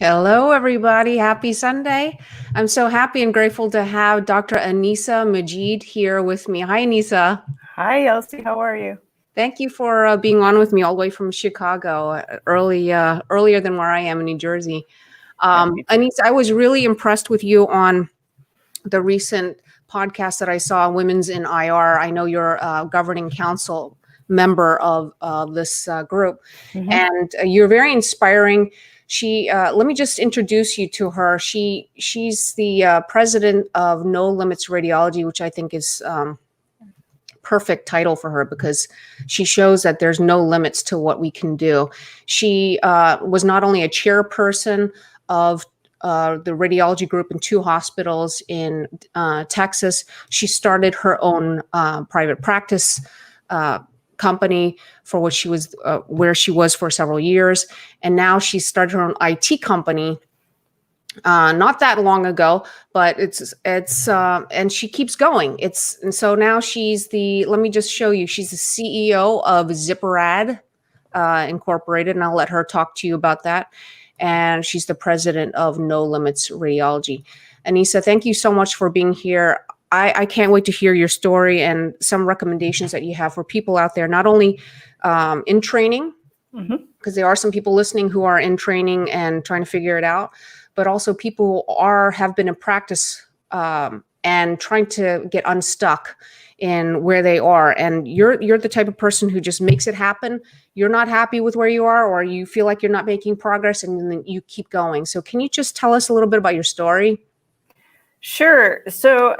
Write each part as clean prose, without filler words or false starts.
Hello, everybody. Happy Sunday. I'm so happy and grateful to have Dr. Aneesa Majid here with me. Hi, Aneesa. Hi, Elsie. How are you? Thank you for being on with me all the way from Chicago, earlier than where I am in New Jersey. Aneesa, I was really impressed with you on the recent podcast that I saw, Women's in IR. I know you're a governing council member of this group, and you're very inspiring. Let me just introduce you to her. She's the president of No Limits Radiology, which I think is perfect title for her because she shows that there's no limits to what we can do. She was not only a chairperson of the radiology group in 2 hospitals in Texas. She started her own private practice company for which she was where she was for several years, and now she started her own IT company not that long ago, but it's and she keeps going. And so now let me just show you. She's the CEO of Zipperad Incorporated, and I'll let her talk to you about that. And she's the president of No Limits Radiology. Aneesa, thank you so much for being here. I can't wait to hear your story and some recommendations that you have for people out there, not only in training, because there are some people listening who are in training and trying to figure it out, but also people who have been in practice and trying to get unstuck in where they are. And you're the type of person who just makes it happen. You're not happy with where you are, or you feel like you're not making progress, and then you keep going. So can you just tell us a little bit about your story? Sure. So,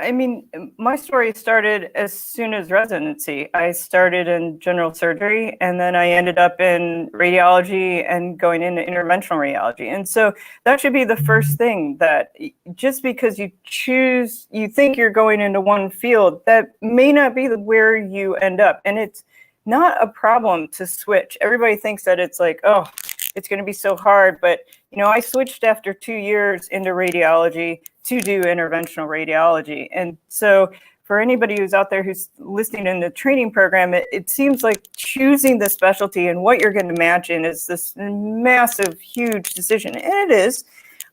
my story started as soon as residency. I started in general surgery, and then I ended up in radiology and going into interventional radiology. And so that should be the first thing, that just because you think you're going into one field, that may not be where you end up. And it's not a problem to switch. Everybody thinks that it's like, oh, it's going to be so hard. But, I switched after 2 years into radiology to do interventional radiology. And so for anybody who's out there who's listening in the training program, it seems like choosing the specialty and what you're going to match in is this massive, huge decision. And it is,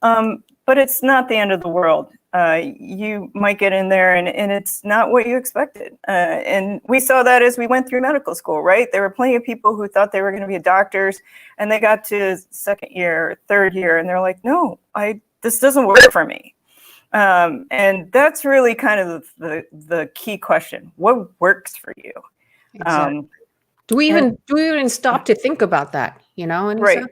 but it's not the end of the world. You might get in there and it's not what you expected. And we saw that as we went through medical school, right? There were plenty of people who thought they were going to be doctors, and they got to second year, third year, and they're like, no, this doesn't work for me. And that's really kind of the key question. What works for you? Exactly. Do we even stop to think about that, Aneesa? Right.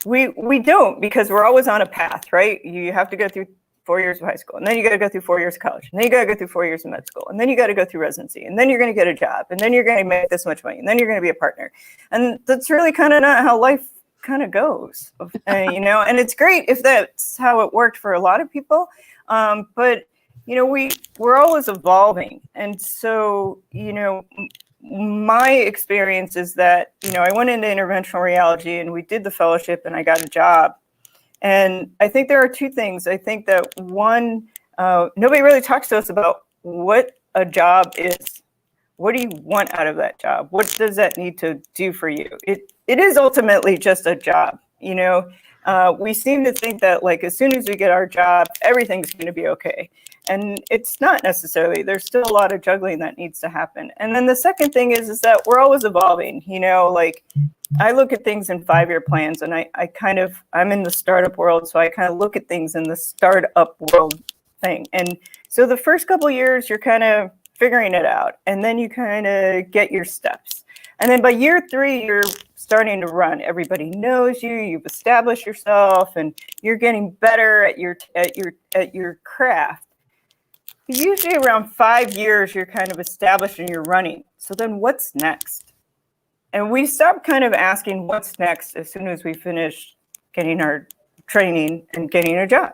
We don't, because we're always on a path, right? You have to go through 4 years of high school, and then you got to go through 4 years of college, and then you got to go through 4 years of med school, and then you got to go through residency, and then you're going to get a job, and then you're going to make this much money, and then you're going to be a partner. And that's really kind of not how life kind of goes, and it's great if that's how it worked for a lot of people. But, we're always evolving. And so, my experience is that, I went into interventional radiology and we did the fellowship and I got a job. And I think there are 2 things. I think that one, nobody really talks to us about what a job is. What do you want out of that job? What does that need to do for you? It is ultimately just a job. We seem to think that, like, as soon as we get our job, everything's going to be okay. And it's not necessarily. There's still a lot of juggling that needs to happen. And then the second thing is that we're always evolving. Like, I look at things in 5-year plans, and I'm in the startup world, so I kind of look at things in the startup world thing. And so the first couple of years, you're kind of figuring it out, and then you kind of get your steps. And then by year 3, you're starting to run. Everybody knows you. You've established yourself, and you're getting better at your craft. Usually around 5 years, you're kind of established and you're running. So then what's next? And we stopped kind of asking what's next as soon as we finish getting our training and getting a job.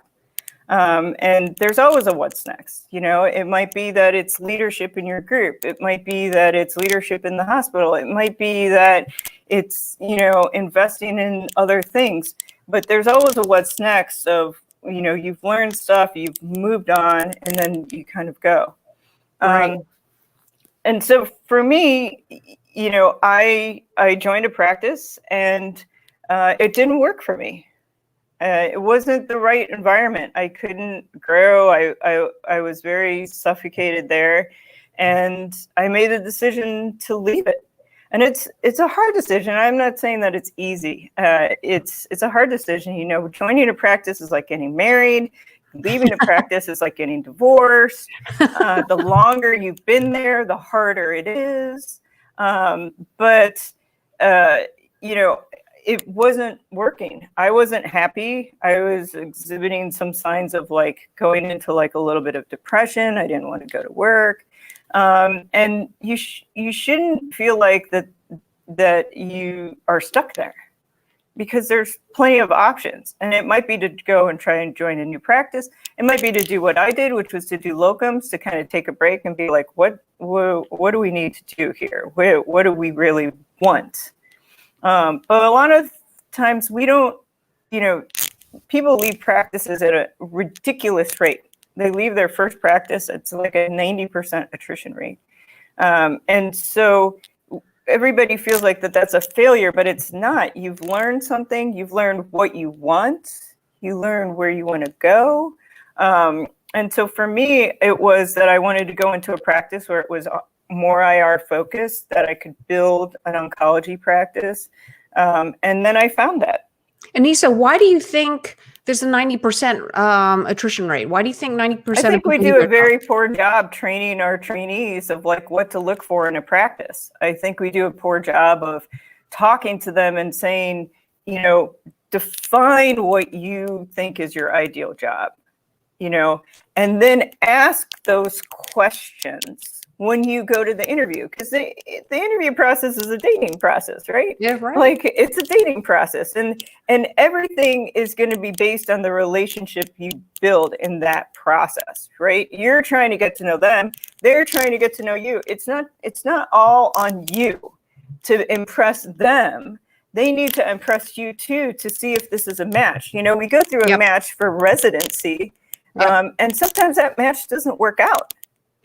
And there's always a what's next. It might be that it's leadership in your group. It might be that it's leadership in the hospital. It might be that it's, investing in other things. But there's always a what's next of, you've learned stuff, you've moved on, and then you kind of go. Right. And so for me, I joined a practice, and it didn't work for me. It wasn't the right environment. I couldn't grow. I was very suffocated there, and I made a decision to leave it. And it's a hard decision. I'm not saying that it's easy. It's a hard decision. You know, joining a practice is like getting married. Leaving a practice is like getting divorced. The longer you've been there, the harder it is. But you know, it wasn't working. I wasn't happy. I was exhibiting some signs of like going into like a little bit of depression. I didn't want to go to work. And you shouldn't feel like that you are stuck there, because there's plenty of options. And it might be to go and try and join a new practice. It might be to do what I did, which was to do locums, to kind of take a break and be like, what do we need to do here? What do we really want? But a lot of times we don't, you know, people leave practices at a ridiculous rate. They leave their first practice, it's like a 90% attrition rate. And so everybody feels like that's a failure, but it's not. You've learned something. You've learned what you want. You learn where you want to go. And so for me, it was that I wanted to go into a practice where it was more IR focused, that I could build an oncology practice. And then I found that. Aneesa, why do you think there's a 90% attrition rate? Why do you think 90%? I think we do a very poor job training our trainees of like what to look for in a practice. I think we do a poor job of talking to them and saying, you know, define what you think is your ideal job, you know, and then ask those questions when you go to the interview, because the interview process is a dating process, right? Yeah, right. Like it's a dating process, and everything is going to be based on the relationship you build in that process, right? You're trying to get to know them, they're trying to get to know you. It's not all on you to impress them. They need to impress you too, to see if this is a match. You know, we go through a match for residency, and sometimes that match doesn't work out.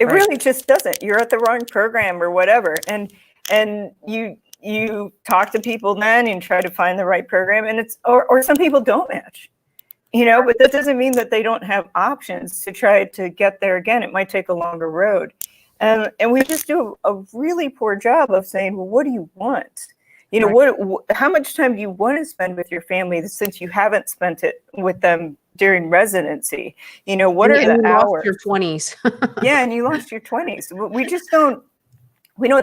It really just doesn't. You're at the wrong program or whatever. And you talk to people then and try to find the right program, and or some people don't match, you know, but that doesn't mean that they don't have options to try to get there again. It might take a longer road. And we just do a really poor job of saying, well, what do you want? You know, how much time do you want to spend with your family since you haven't spent it with them during residency? You know, what are the hours? Your 20s. Yeah, and you lost your 20s. We just don't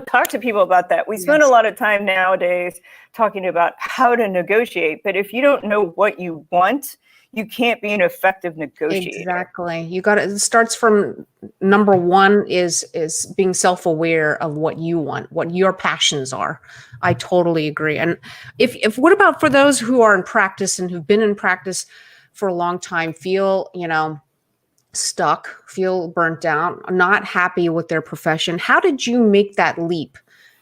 talk to people about that. We spend a lot of time nowadays talking about how to negotiate, but if you don't know what you want, you can't be an effective negotiator. Exactly. It starts from number one is being self-aware of what you want, what your passions are. I totally agree. And if what about for those who are in practice and who've been in practice for a long time, feel, you know, stuck, feel burnt out, not happy with their profession? How did you make that leap?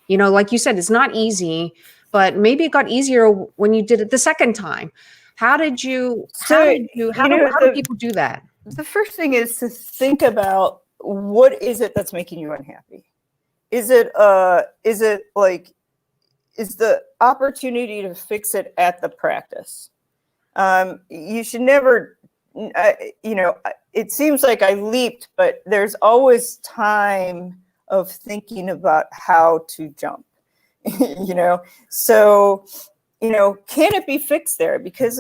You know, like you said, it's not easy, but maybe it got easier when you did it the second time. How do people do that? The first thing is to think about, what is it that's making you unhappy? Is the opportunity to fix it at the practice? You should never, you know, it seems like I leaped, but there's always time of thinking about how to jump, you know? So, you know, can it be fixed there? Because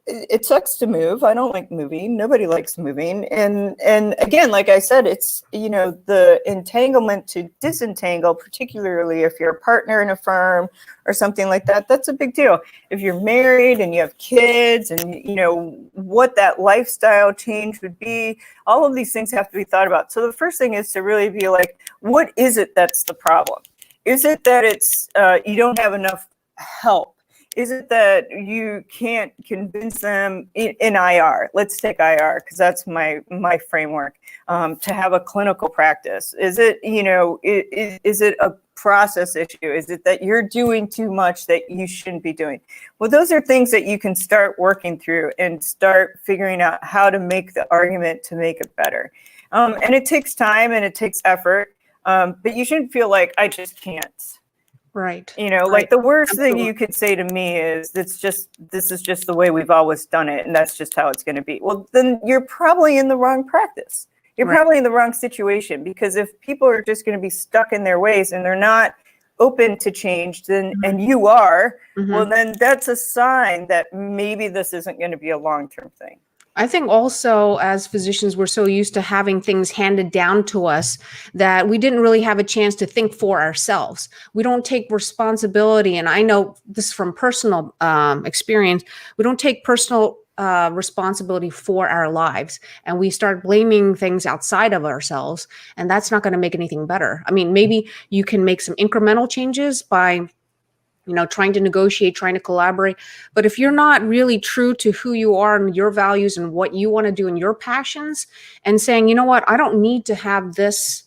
it sucks to move. I don't like moving. Nobody likes moving. And again, like I said, it's, you know, the entanglement to disentangle, particularly if you're a partner in a firm or something like that, that's a big deal. If you're married and you have kids and, you know, what that lifestyle change would be, all of these things have to be thought about. So the first thing is to really be like, what is it that's the problem? Is it that it's you don't have enough help? Is it that you can't convince them in IR? Let's take IR because that's my framework, to have a clinical practice. Is it, you know, is it a process issue? Is it that you're doing too much that you shouldn't be doing? Well, those are things that you can start working through and start figuring out how to make the argument to make it better. And it takes time and it takes effort, but you shouldn't feel like I just can't. Right. You know, Right. like the worst thing Absolutely. you could say to me is this is just the way we've always done it, and that's just how it's going to be. Well, then you're probably in the wrong practice. You're Right. probably in the wrong situation, because if people are just going to be stuck in their ways and they're not open to change, then and you are, well, then that's a sign that maybe this isn't going to be a long-term thing. I think also as physicians, we're so used to having things handed down to us that we didn't really have a chance to think for ourselves. We don't take responsibility. And I know this from personal experience, we don't take personal responsibility for our lives, and we start blaming things outside of ourselves. And that's not going to make anything better. I mean, maybe you can make some incremental changes by trying to negotiate, trying to collaborate. But if you're not really true to who you are and your values and what you want to do and your passions, and saying, you know what, I don't need to have this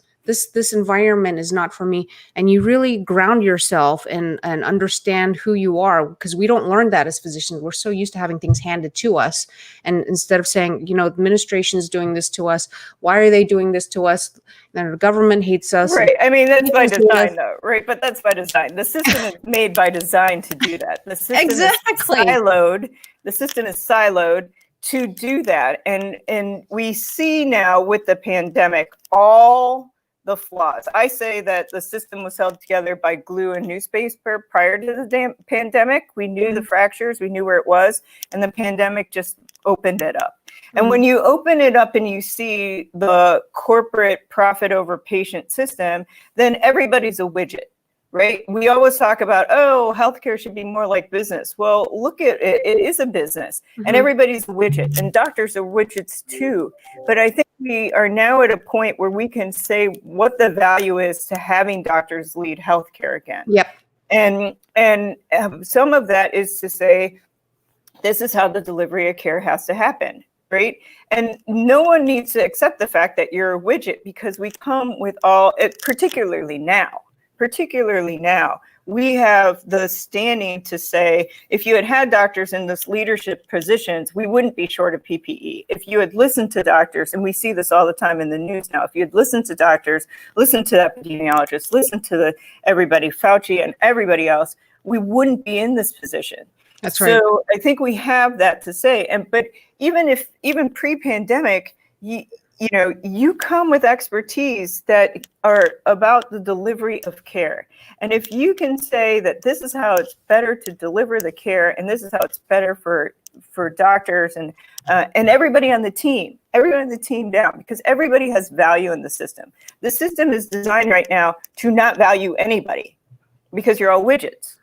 environment is not for me, and you really ground yourself and understand who you are, because we don't learn that as physicians. We're so used to having things handed to us, and instead of saying, administration is doing this to us, why are they doing this to us? And the government hates us. Right. I mean, that's by design, though, right? But that's by design. The system is made by design to do that. The system Exactly. is siloed. The system is siloed to do that. And we see now with the pandemic all the flaws. I say that the system was held together by glue and newspaper prior to the pandemic. We knew the fractures, we knew where it was, and the pandemic just opened it up. And when you open it up and you see the corporate profit over patient system, then everybody's a widget, right? We always talk about, oh, healthcare should be more like business. Well, look at it. It is a business, and everybody's a widget, and doctors are widgets too. But I think we are now at a point where we can say what the value is to having doctors lead healthcare again. Yep. And some of that is to say, this is how the delivery of care has to happen, right? And no one needs to accept the fact that you're a widget, because we come with all, particularly now, we have the standing to say, if you had doctors in this leadership positions, we wouldn't be short of PPE. If you had listened to doctors, and we see this all the time in the news now, if you had listened to doctors, listened to epidemiologists, listened to everybody, Fauci and everybody else, we wouldn't be in this position. That's right. So I think we have that to say. But even pre-pandemic, you come with expertise that are about the delivery of care. And if you can say that this is how it's better to deliver the care, and this is how it's better for doctors and everybody on the team down, because everybody has value in the system. The system is designed right now to not value anybody, because you're all widgets,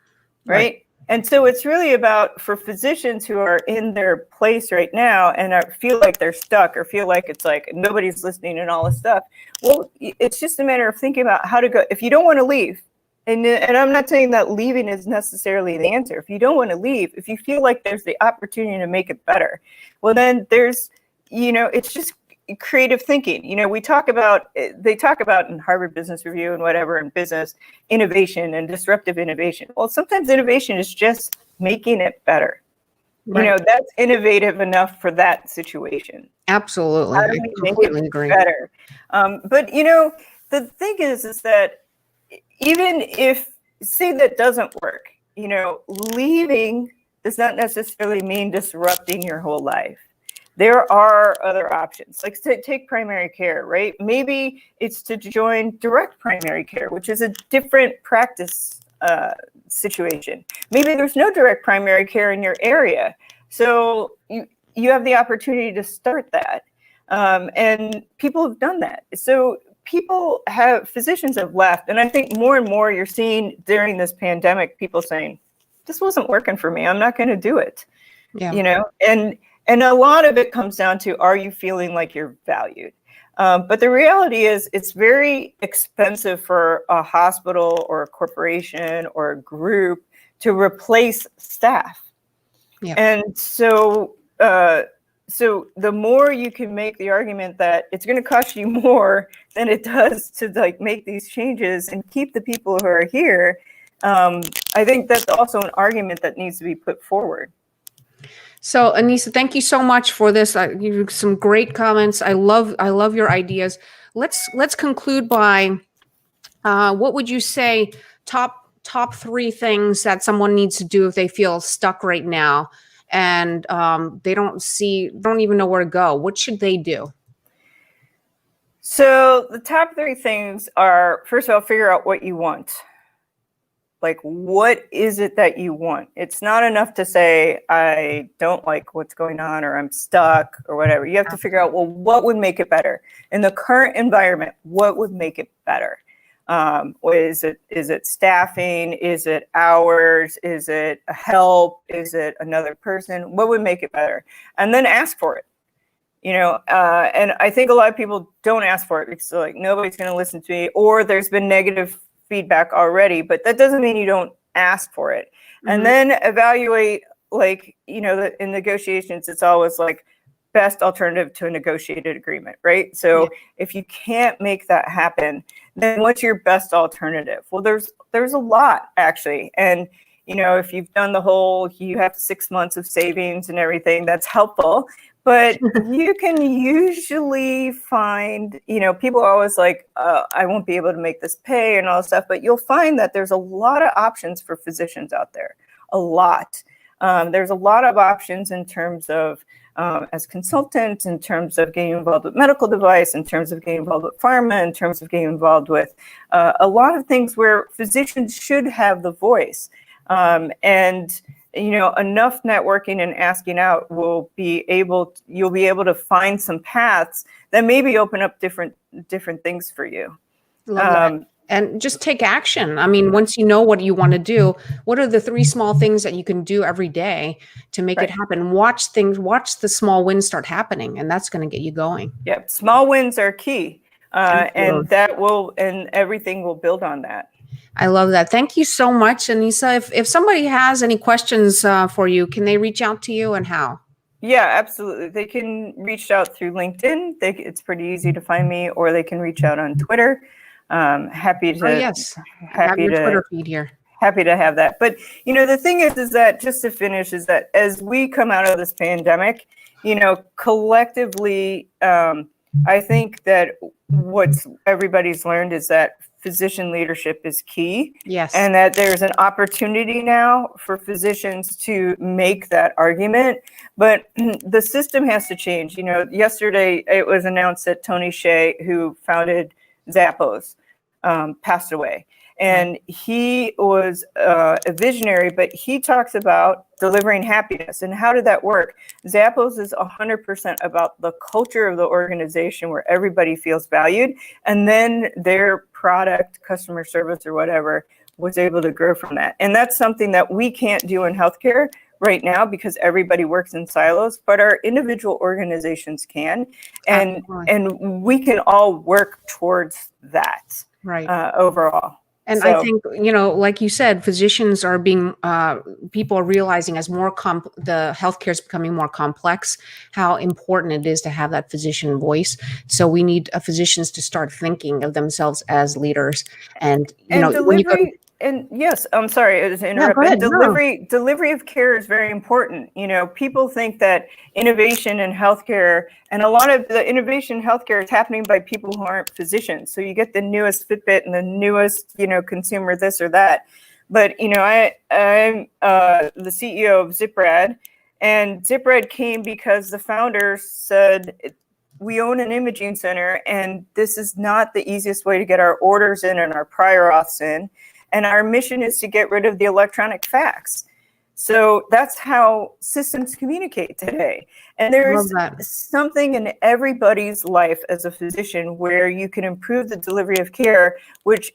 right? And so it's really about, for physicians who are in their place right now and feel like they're stuck, or feel like it's like nobody's listening and all this stuff. Well, it's just a matter of thinking about how to go. If you don't want to leave, and I'm not saying that leaving is necessarily the answer. If you don't want to leave, if you feel like there's the opportunity to make it better, well, then there's, it's just creative thinking. They talk about in Harvard Business Review and whatever in business, innovation and disruptive innovation. Well, sometimes innovation is just making it better. Right. That's innovative enough for that situation. Absolutely. How do we make it better? But the thing is that even if, say that doesn't work, leaving does not necessarily mean disrupting your whole life. There are other options, like take primary care, right? Maybe it's to join direct primary care, which is a different practice situation. Maybe there's no direct primary care in your area. So you have the opportunity to start that. And people have done that. So physicians have left. And I think more and more you're seeing during this pandemic, people saying, this wasn't working for me, I'm not going to do it. Yeah. And a lot of it comes down to, are you feeling like you're valued? But the reality is, it's very expensive for a hospital or a corporation or a group to replace staff. Yeah. And so the more you can make the argument that it's going to cost you more than it does to make these changes and keep the people who are here, I think that's also an argument that needs to be put forward. So Aneesa, thank you so much for this. You some great comments. I love your ideas. Let's conclude by what would you say top top 3 things that someone needs to do if they feel stuck right now and they don't even know where to go, what should they do? So the top 3 things are, first of all, figure out what you want. Like, what is it that you want? It's not enough to say, I don't like what's going on, or I'm stuck, or whatever. You have to figure out, well, what would make it better? In the current environment, what would make it better? Is it staffing? Is it hours? Is it help? Is it another person? What would make it better? And then ask for it. And I think a lot of people don't ask for it because they're like, nobody's going to listen to me, or there's been negative feedback already, but that doesn't mean you don't ask for it. Mm-hmm. And then evaluate, like, in negotiations, it's always like best alternative to a negotiated agreement, right? So if you can't make that happen, then what's your best alternative? Well, there's a lot, actually. And if you've done the whole, you have 6 months of savings and everything, that's helpful. But you can usually find, people are always like, I won't be able to make this pay and all this stuff. But you'll find that there's a lot of options for physicians out there. A lot. There's a lot of options in terms of, as consultants, in terms of getting involved with medical device, in terms of getting involved with pharma, in terms of getting involved with a lot of things where physicians should have the voice. Enough networking and asking out you'll be able to find some paths that maybe open up different things for you. Love that. And just take action. I mean, once you know what you want to do, what are the 3 small things that you can do every day to make it happen? Watch the small wins start happening, and that's going to get you going. Yep. Small wins are key. And everything will build on that. I love that. Thank you so much, Aneesa. If somebody has any questions for you, can they reach out to you, and how? Yeah, absolutely. They can reach out through LinkedIn. It's pretty easy to find me, or they can reach out on Twitter. Happy to. Oh, yes. I have your Twitter feed here. Happy to have that. But, the thing is that, just to finish, is that as we come out of this pandemic, collectively, I think that what's everybody's learned is that physician leadership is key. Yes. And that there's an opportunity now for physicians to make that argument. But the system has to change. Yesterday it was announced that Tony Hsieh, who founded Zappos, passed away. And he was a visionary, but he talks about delivering happiness. And how did that work? Zappos is 100% about the culture of the organization where everybody feels valued. And then their product, customer service or whatever, was able to grow from that. And that's something that we can't do in healthcare right now because everybody works in silos, but our individual organizations can. And we can all work towards that overall. And I think, like you said, physicians are being, people are realizing as the healthcare is becoming more complex, how important it is to have that physician voice. So we need physicians to start thinking of themselves as leaders. And delivery, and yes, I'm sorry to interrupt. No, go ahead. Delivery of care is very important. People think that innovation in healthcare, and a lot of the innovation in healthcare is happening by people who aren't physicians. So you get the newest Fitbit and the newest, consumer this or that. But, I'm the CEO of ZipRad, and ZipRad came because the founders said, we own an imaging center, and this is not the easiest way to get our orders in and our prior auths in. And our mission is to get rid of the electronic fax. So that's how systems communicate today. And there's something in everybody's life as a physician where you can improve the delivery of care, which,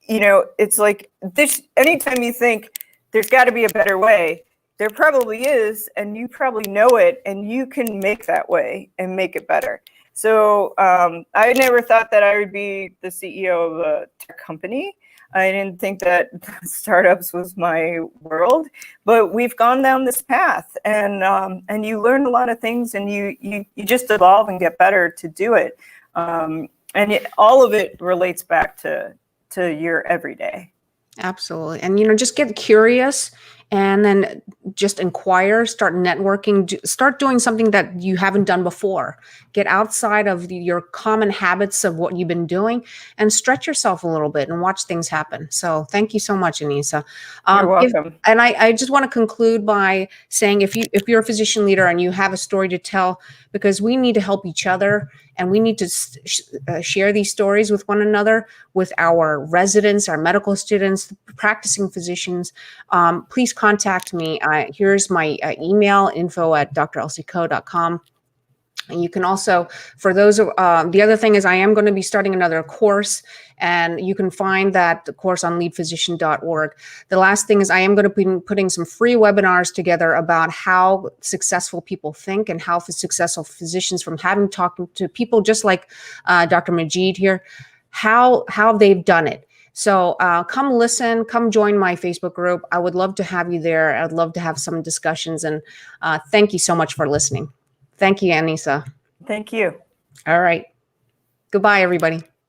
it's like this, anytime you think there's got to be a better way, there probably is, and you probably know it, and you can make that way and make it better. So I never thought that I would be the CEO of a tech company. I didn't think that startups was my world, but we've gone down this path, and you learn a lot of things, and you just evolve and get better to do it. All of it relates back to your everyday. Absolutely. And, just get curious and then just inquire, start networking, start doing something that you haven't done before. Get outside of your common habits of what you've been doing and stretch yourself a little bit and watch things happen. So thank you so much, Aneesa. You're welcome. And I just want to conclude by saying, if you're a physician leader and you have a story to tell, because we need to help each other and we need to share these stories with one another, with our residents, our medical students, practicing physicians, please contact me. Here's my email, info@drelsieco.com. And you can also, for those, the other thing is I am going to be starting another course, and you can find that the course on leadphysician.org. The last thing is I am going to be putting some free webinars together about how successful people think and how successful physicians, from having talking to people just like Dr. Majid here, how they've done it. So come listen, come join my Facebook group. I would love to have you there. I'd love to have some discussions, and thank you so much for listening. Thank you, Aneesa. Thank you. All right. Goodbye, everybody.